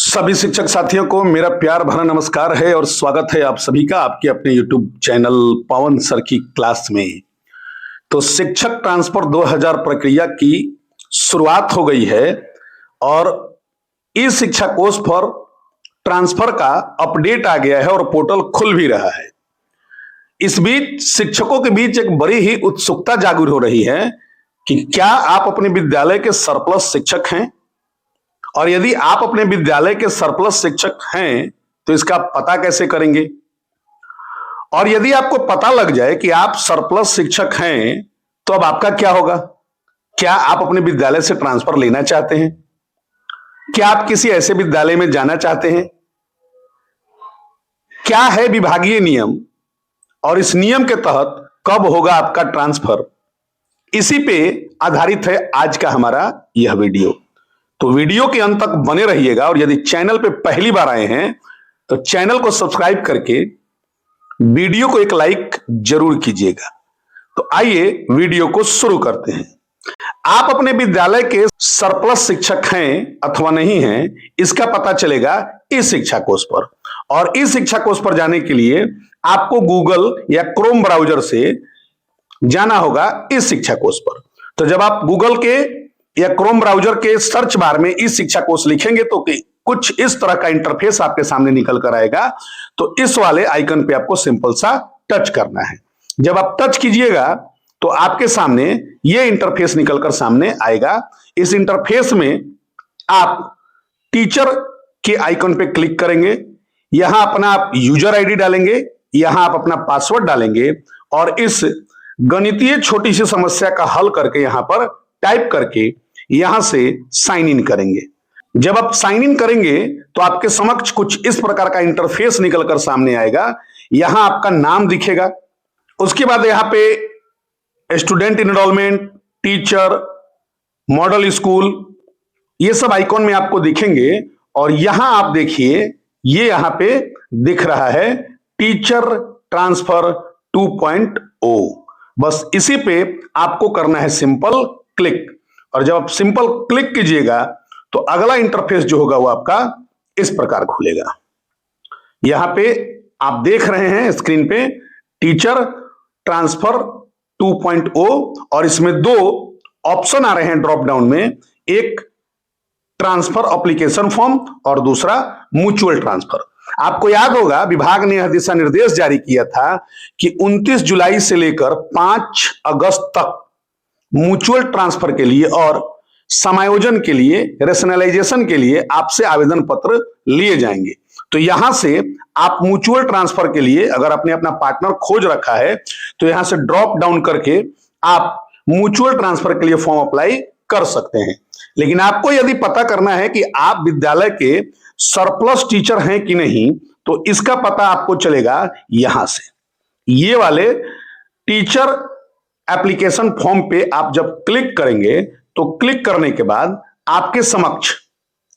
सभी शिक्षक साथियों को मेरा प्यार भरा नमस्कार है और स्वागत है आप सभी का आपके अपने YouTube चैनल पवन सर की क्लास में। तो शिक्षक ट्रांसफर 2000 प्रक्रिया की शुरुआत हो गई है और ई शिक्षा कोष पर ट्रांसफर का अपडेट आ गया है और पोर्टल खुल भी रहा है। इस बीच शिक्षकों के बीच एक बड़ी ही उत्सुकता जागृत हो रही है कि क्या आप अपने विद्यालय के सरप्लस शिक्षक हैं, और यदि आप अपने विद्यालय के सरप्लस शिक्षक हैं तो इसका पता कैसे करेंगे। और यदि आपको पता लग जाए कि आप सरप्लस शिक्षक हैं तो अब आपका क्या होगा। क्या आप अपने विद्यालय से ट्रांसफर लेना चाहते हैं? क्या आप किसी ऐसे विद्यालय में जाना चाहते हैं? क्या है विभागीय नियम और इस नियम के तहत कब होगा आपका ट्रांसफर, इसी पे आधारित है आज का हमारा यह वीडियो। तो वीडियो के अंत तक बने रहिएगा और यदि चैनल पे पहली बार आए हैं तो चैनल को सब्सक्राइब करके वीडियो को एक लाइक जरूर कीजिएगा। तो आइए वीडियो को शुरू करते हैं। आप अपने विद्यालय के सरप्लस शिक्षक हैं अथवा नहीं हैं, इसका पता चलेगा इस शिक्षा कोष पर। और इस शिक्षा कोष पर जाने के लिए आपको गूगल या क्रोम ब्राउजर से जाना होगा इस शिक्षा कोष पर। तो जब आप गूगल के या क्रोम ब्राउजर के सर्च बार में इस शिक्षा कोर्स लिखेंगे तो कुछ इस तरह का इंटरफेस आपके सामने निकल कर आएगा। तो इस वाले आइकन पे आपको सिंपल सा टच करना है। जब आप टच कीजिएगा तो आपके सामने ये इंटरफेस निकलकर सामने आएगा। इस इंटरफेस में आप टीचर के आइकन पे क्लिक करेंगे, यहां अपना आप यूजर आईडी डालेंगे, यहां आप अपना पासवर्ड डालेंगे और इस गणितीय छोटी सी समस्या का हल करके यहां पर टाइप करके यहां से साइन इन करेंगे। जब आप साइन इन करेंगे तो आपके समक्ष कुछ इस प्रकार का इंटरफेस निकलकर सामने आएगा। यहां आपका नाम दिखेगा, उसके बाद यहां पे student enrolment, teacher, model school, ये सब आइकॉन में आपको दिखेंगे। और यहां आप देखिए ये यहां पे दिख रहा है टीचर ट्रांसफर 2.0। बस इसी पे आपको करना है सिंपल क्लिक। और जब आप सिंपल क्लिक कीजिएगा तो अगला इंटरफेस जो होगा वो आपका इस प्रकार खुलेगा। यहां पे आप देख रहे हैं स्क्रीन पे टीचर ट्रांसफर 2.0 और इसमें दो ऑप्शन आ रहे हैं ड्रॉप डाउन में, एक ट्रांसफर एप्लीकेशन फॉर्म और दूसरा म्यूचुअल ट्रांसफर। आपको याद होगा विभाग ने यह दिशा निर्देश जारी किया था कि 29 जुलाई से लेकर 5 अगस्त तक म्यूचुअल ट्रांसफर के लिए और समायोजन के लिए, रेशनलाइजेशन के लिए आपसे आवेदन पत्र लिए जाएंगे। तो यहां से आप म्यूचुअल ट्रांसफर के लिए अगर आपने अपना पार्टनर खोज रखा है तो यहां से ड्रॉप डाउन करके आप म्यूचुअल ट्रांसफर के लिए फॉर्म अप्लाई कर सकते हैं। लेकिन आपको यदि पता करना है कि आप विद्यालय के सरप्लस टीचर हैं कि नहीं तो इसका पता आपको चलेगा यहां से। ये वाले टीचर एप्लीकेशन फॉर्म पे आप जब क्लिक करेंगे तो क्लिक करने के बाद आपके समक्ष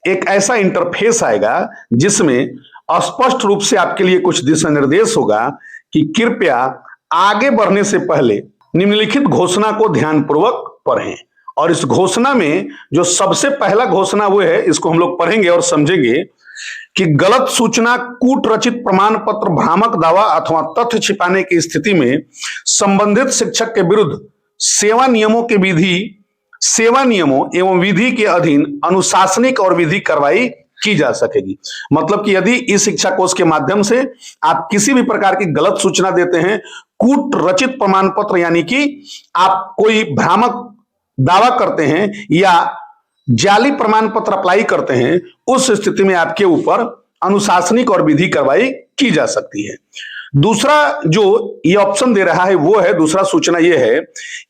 एक ऐसा इंटरफेस आएगा जिसमें स्पष्ट रूप से आपके लिए कुछ दिशा निर्देश होगा कि कृपया आगे बढ़ने से पहले निम्नलिखित घोषणा को ध्यानपूर्वक पढ़ें। और इस घोषणा में जो सबसे पहला घोषणा वो है, इसको हम लोग पढ़ेंगे और समझेंगे कि गलत सूचना, कूट रचित प्रमाण पत्र, भ्रामक दावा अथवा तथ्य छिपाने की स्थिति में संबंधित शिक्षक के विरुद्ध सेवा नियमों एवं विधि के अधीन अनुशासनिक और विधिक कार्रवाई की जा सकेगी। मतलब कि यदि इस शिक्षा कोष के माध्यम से आप किसी भी प्रकार की गलत सूचना देते हैं, कूट रचित प्रमाण पत्र यानी कि आप कोई भ्रामक दावा करते हैं या जाली प्रमाण पत्र अप्लाई करते हैं, उस स्थिति में आपके ऊपर अनुशासनिक और विधि कार्रवाई की जा सकती है। दूसरा जो ये ऑप्शन दे रहा है वो है, दूसरा सूचना ये है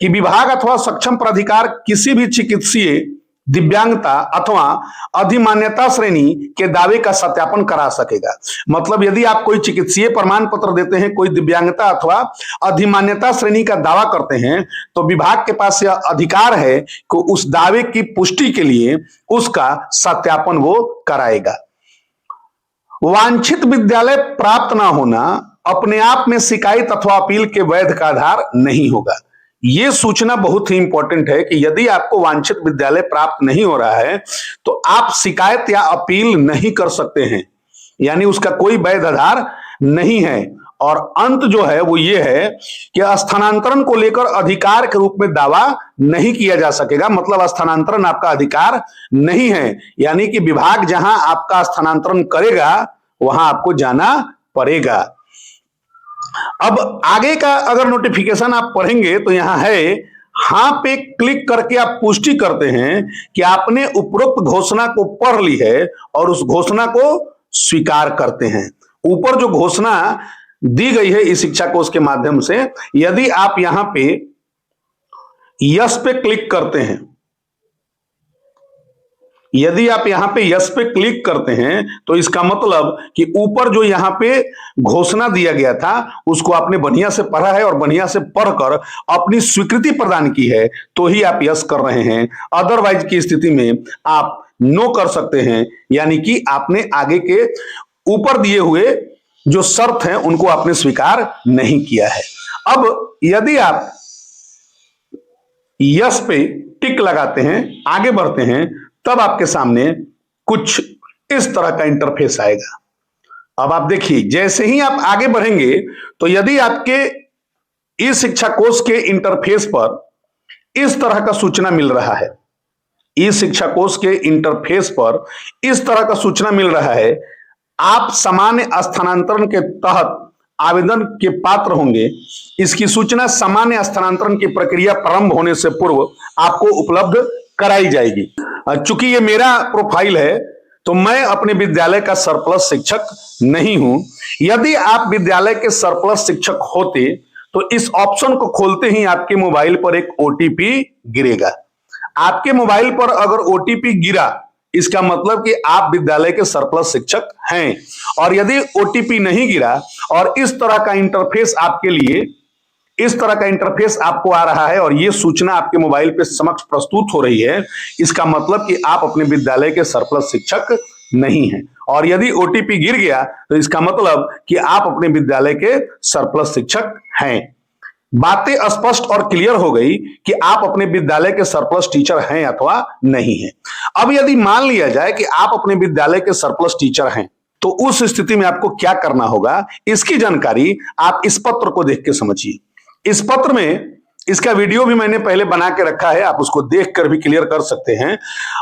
कि विभाग अथवा सक्षम प्राधिकार किसी भी चिकित्सीय दिव्यांगता अथवा अधिमान्यता श्रेणी के दावे का सत्यापन करा सकेगा। मतलब यदि आप कोई चिकित्सीय प्रमाण पत्र देते हैं, कोई दिव्यांगता अथवा अधिमान्यता श्रेणी का दावा करते हैं तो विभाग के पास यह अधिकार है कि उस दावे की पुष्टि के लिए उसका सत्यापन वो कराएगा। वांछित विद्यालय प्राप्त ना होना अपने आप में शिकायत अथवा अपील के वैध का आधार नहीं होगा। ये सूचना बहुत ही इंपॉर्टेंट है कि यदि आपको वांछित विद्यालय प्राप्त नहीं हो रहा है तो आप शिकायत या अपील नहीं कर सकते हैं, यानी उसका कोई वैध आधार नहीं है। और अंत जो है वो ये है कि स्थानांतरण को लेकर अधिकार के रूप में दावा नहीं किया जा सकेगा, मतलब स्थानांतरण आपका अधिकार नहीं है, यानी कि विभाग जहां आपका स्थानांतरण करेगा वहां आपको जाना पड़ेगा। अब आगे का अगर नोटिफिकेशन आप पढ़ेंगे तो यहां है, हां पे क्लिक करके आप पुष्टि करते हैं कि आपने उपरोक्त घोषणा को पढ़ ली है और उस घोषणा को स्वीकार करते हैं। ऊपर जो घोषणा दी गई है इस शिक्षा कोष के माध्यम से, यदि आप यहां पे यस पे क्लिक करते हैं, यदि आप यहां पे यस पे क्लिक करते हैं तो इसका मतलब कि ऊपर जो यहां पे घोषणा दिया गया था उसको आपने बढ़िया से पढ़ा है और बढ़िया से पढ़कर अपनी स्वीकृति प्रदान की है, तो ही आप यस कर रहे हैं। अदरवाइज की स्थिति में आप नो कर सकते हैं, यानी कि आपने आगे के ऊपर दिए हुए जो शर्त हैं उनको आपने स्वीकार नहीं किया है। अब यदि आप यस पे टिक लगाते हैं, आगे बढ़ते हैं, तब आपके सामने कुछ इस तरह का इंटरफेस आएगा। अब आप देखिए, जैसे ही आप आगे बढ़ेंगे तो यदि आपके इस शिक्षा कोष के इंटरफेस पर इस तरह का सूचना मिल रहा है, इस शिक्षा कोष के इंटरफेस पर इस तरह का सूचना मिल रहा है, आप सामान्य स्थानांतरण के तहत आवेदन के पात्र होंगे। इसकी सूचना सामान्य स्थानांतरण की प्रक्रिया प्रारंभ होने से पूर्व आपको उपलब्ध कराई जाएगी। चूंकि ये मेरा प्रोफाइल है तो मैं अपने विद्यालय का सरप्लस शिक्षक नहीं हूं। यदि आप विद्यालय के सरप्लस शिक्षक होते तो इस ऑप्शन को खोलते ही आपके मोबाइल पर एक ओटीपी गिरेगा। आपके मोबाइल पर अगर ओटीपी गिरा, इसका मतलब कि आप विद्यालय के सरप्लस शिक्षक हैं। और यदि ओटीपी नहीं गिरा और इस तरह का इंटरफेस आपके लिए, इस तरह का इंटरफेस आपको आ रहा है और यह सूचना आपके मोबाइल पे समक्ष प्रस्तुत हो रही है, इसका मतलब कि आप अपने विद्यालय के सरप्लस शिक्षक नहीं हैं। और यदि ओटीपी गिर गया तो इसका मतलब कि आप अपने विद्यालय के सरप्लस शिक्षक हैं। बातें स्पष्ट और क्लियर हो गई कि आप अपने विद्यालय के सरप्लस टीचर हैं अथवा नहीं हैं। अब यदि मान लिया जाए कि आप अपने विद्यालय के सरप्लस टीचर हैं तो उस स्थिति में आपको क्या करना होगा, इसकी जानकारी आप इस पत्र को देख के समझिए। इस पत्र में, इसका वीडियो भी मैंने पहले बना के रखा है, आप उसको देखकर भी क्लियर कर सकते हैं।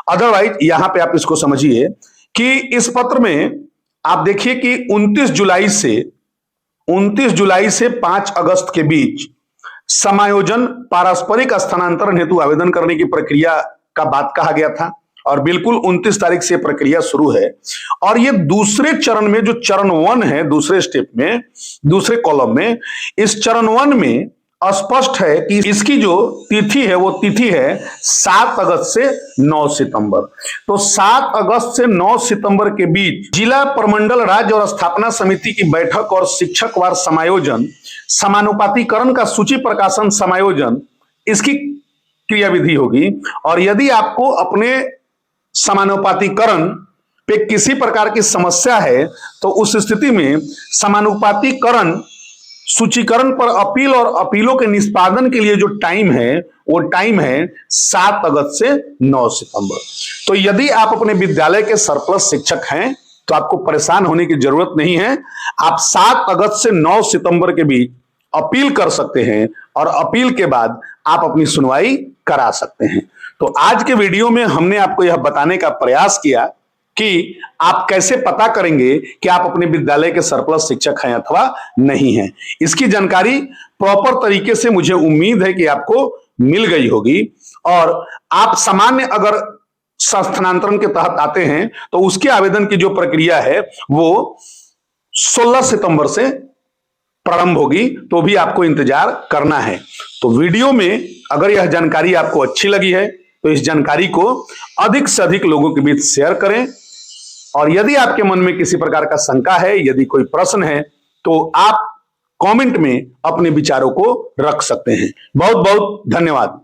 अदरवाइज यहां पे आप इसको समझिए कि इस पत्र में आप देखिए कि 29 जुलाई से 5 अगस्त के बीच समायोजन पारस्परिक स्थानांतरण हेतु आवेदन करने की प्रक्रिया का बात कहा गया था और बिल्कुल 29 तारीख से प्रक्रिया शुरू है। और ये दूसरे चरण में, जो चरण 1 है, दूसरे स्टेप में, दूसरे कॉलम में, इस चरण 1 में स्पष्ट है कि इसकी जो तिथि है वो तिथि है 7 अगस्त से 9 सितंबर। तो 7 अगस्त से 9 सितंबर के बीच जिला प्रमंडल राज्य और स्थापना समिति की बैठक और शिक्षकवार समायोजन, समानुपातीकरण का सूची प्रकाशन समायोजन, इसकी क्रियाविधि होगी। और यदि आपको अपने समानुपातीकरण पे किसी प्रकार की समस्या है तो उस स्थिति में समानुपातीकरण सूचीकरण पर अपील और अपीलों के निष्पादन के लिए जो टाइम है वो टाइम है 7 अगस्त से 9 सितंबर। तो यदि आप अपने विद्यालय के सरप्लस शिक्षक हैं तो आपको परेशान होने की जरूरत नहीं है। आप 7 अगस्त से 9 सितंबर के बीच अपील कर सकते हैं और अपील के बाद आप अपनी सुनवाई करा सकते हैं। तो आज के वीडियो में हमने आपको यह बताने का प्रयास किया कि आप कैसे पता करेंगे कि आप अपने विद्यालय के सरप्लस शिक्षक हैं अथवा नहीं हैं। इसकी जानकारी प्रॉपर तरीके से मुझे उम्मीद है कि आपको मिल गई होगी। और आप सामान्य अगर स्थानांतरण के तहत आते हैं तो उसके आवेदन की जो प्रक्रिया है वो 16 सितंबर से प्रारंभ होगी, तो भी आपको इंतजार करना है। तो वीडियो में अगर यह जानकारी आपको अच्छी लगी है तो इस जानकारी को अधिक से अधिक लोगों के बीच शेयर करें। और यदि आपके मन में किसी प्रकार का शंका है, यदि कोई प्रश्न है, तो आप कमेंट में अपने विचारों को रख सकते हैं। बहुत बहुत धन्यवाद।